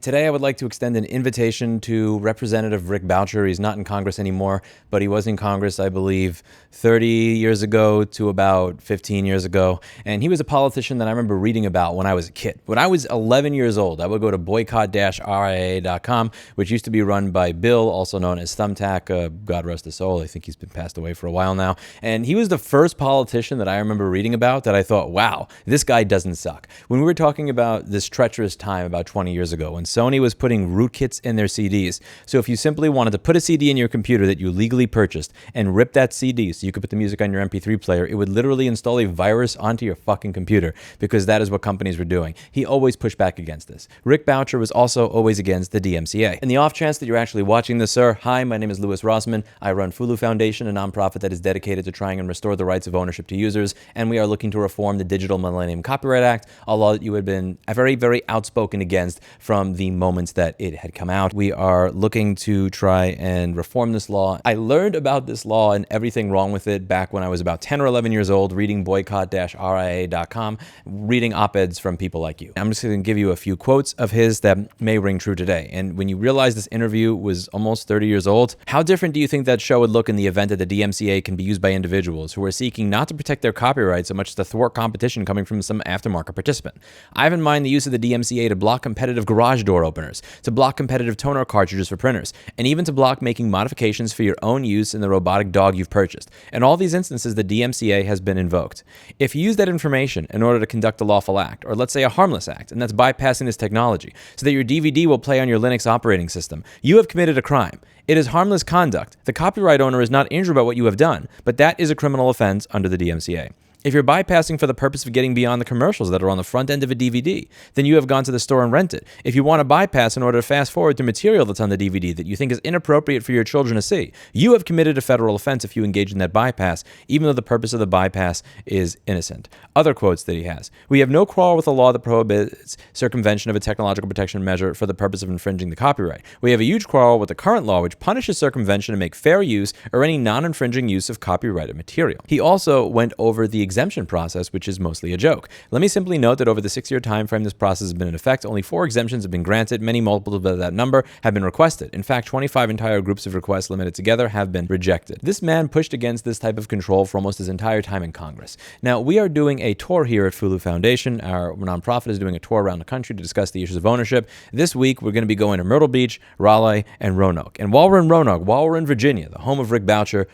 Today, I would like to extend an invitation to Representative Rick Boucher. He's not in Congress anymore, but he was in Congress, I believe, 30 years ago to about 15 years ago. And he was a politician that I remember reading about when I was a kid. When I was 11 years old, I would go to boycott-ria.com, which used to be run by Bill, also known as Thumbtack. God rest his soul. I think he's been passed away for a while now. And he was the first politician that I remember reading about that I thought, wow, this guy doesn't suck. When we were talking about this treacherous time about 20 years ago, when Sony was putting rootkits in their CDs. So if you simply wanted to put a CD in your computer that you legally purchased and rip that CD so you could put the music on your MP3 player, it would literally install a virus onto your fucking computer, because that is what companies were doing. He always pushed back against this. Rick Boucher was also always against the DMCA. In the off chance that you're actually watching this, sir, hi, my name is Louis Rossman. I run Fulu Foundation, a nonprofit that is dedicated to trying and restore the rights of ownership to users, and we are looking to reform the Digital Millennium Copyright Act, a law that you had been very, very outspoken against from the moment that it had come out. We are looking to try and reform this law. I learned about this law and everything wrong with it back when I was about 10 or 11 years old, reading boycott-ria.com, reading op-eds from people like you. I'm just going to give you a few quotes of his that may ring true today. And when you realize this interview was almost 30 years old, how different do you think that show would look in the event that the DMCA can be used by individuals who are seeking not to protect their copyright so much as to thwart competition coming from some aftermarket participant? I have in mind the use of the DMCA to block competitive garage door openers, to block competitive toner cartridges for printers, and even to block making modifications for your own use in the robotic dog you've purchased. In all these instances, the DMCA has been invoked. If you use that information in order to conduct a lawful act, or let's say a harmless act, and that's bypassing this technology, so that your DVD will play on your Linux operating system, you have committed a crime. It is harmless conduct. The copyright owner is not injured by what you have done, but that is a criminal offense under the DMCA. If you're bypassing for the purpose of getting beyond the commercials that are on the front end of a DVD, then you have gone to the store and rented. If you want to bypass in order to fast forward to material that's on the DVD that you think is inappropriate for your children to see, you have committed a federal offense if you engage in that bypass, even though the purpose of the bypass is innocent. Other quotes that he has: we have no quarrel with a law that prohibits circumvention of a technological protection measure for the purpose of infringing the copyright. We have a huge quarrel with the current law which punishes circumvention to make fair use or any non-infringing use of copyrighted material. He also went over the exemption process, which is mostly a joke. Let me simply note that over the 6-year time frame this process has been in effect, only 4 exemptions have been granted. Many multiples of that number have been requested. In fact, 25 entire groups of requests limited together have been rejected. This man pushed against this type of control for almost his entire time in Congress. Now, we are doing a tour here at Fulu Foundation. Our nonprofit is doing a tour around the country to discuss the issues of ownership. This week, we're going to be going to Myrtle Beach, Raleigh, and Roanoke. And while we're in Roanoke, while we're in Virginia, the home of Rick Boucher,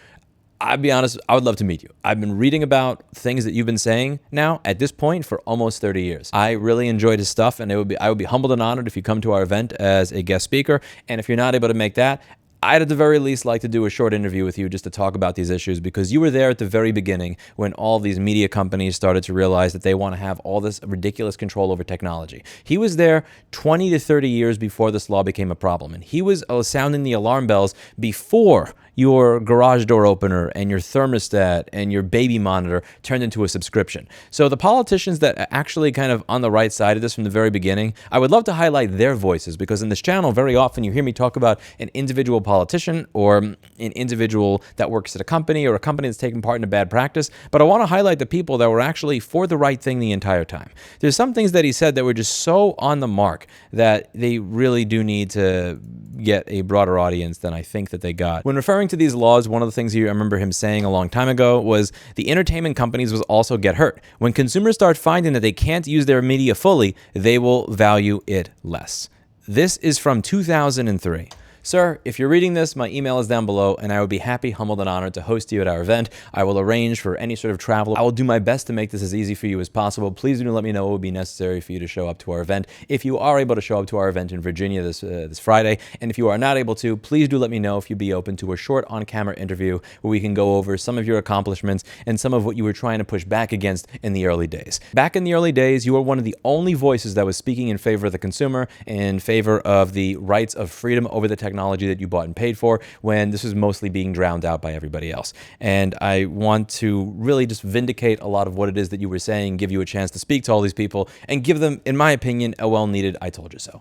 I'll be honest, I would love to meet you. I've been reading about things that you've been saying now at this point for almost 30 years. I really enjoyed his stuff, and I would be humbled and honored if you come to our event as a guest speaker. And if you're not able to make that, I'd at the very least like to do a short interview with you just to talk about these issues, because you were there at the very beginning when all these media companies started to realize that they want to have all this ridiculous control over technology. He was there 20 to 30 years before this law became a problem, and he was sounding the alarm bells before your garage door opener and your thermostat and your baby monitor turned into a subscription. So the politicians that are actually kind of on the right side of this from the very beginning, I would love to highlight their voices, because in this channel, very often you hear me talk about an individual politician or an individual that works at a company or a company that's taking part in a bad practice, but I want to highlight the people that were actually for the right thing the entire time. There's some things that he said that were just so on the mark that they really do need to get a broader audience than I think that they got. When referring to these laws, one of the things I remember him saying a long time ago was the entertainment companies will also get hurt. When consumers start finding that they can't use their media fully, they will value it less. This is from 2003. Sir, if you're reading this, my email is down below, and I would be happy, humbled, and honored to host you at our event. I will arrange for any sort of travel. I will do my best to make this as easy for you as possible. Please do let me know what would be necessary for you to show up to our event. If you are able to show up to our event in Virginia this Friday, and if you are not able to, please do let me know if you'd be open to a short on-camera interview where we can go over some of your accomplishments and some of what you were trying to push back against in the early days. Back in the early days, you were one of the only voices that was speaking in favor of the consumer, in favor of the rights of freedom over the technology that you bought and paid for, when this was mostly being drowned out by everybody else. And I want to really just vindicate a lot of what it is that you were saying, give you a chance to speak to all these people, and give them, in my opinion, a well-needed "I told you so."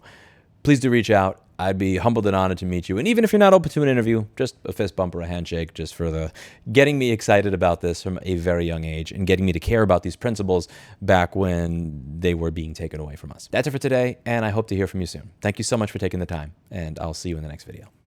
Please do reach out. I'd be humbled and honored to meet you. And even if you're not open to an interview, just a fist bump or a handshake, just for the getting me excited about this from a very young age and getting me to care about these principles back when they were being taken away from us. That's it for today, and I hope to hear from you soon. Thank you so much for taking the time, and I'll see you in the next video.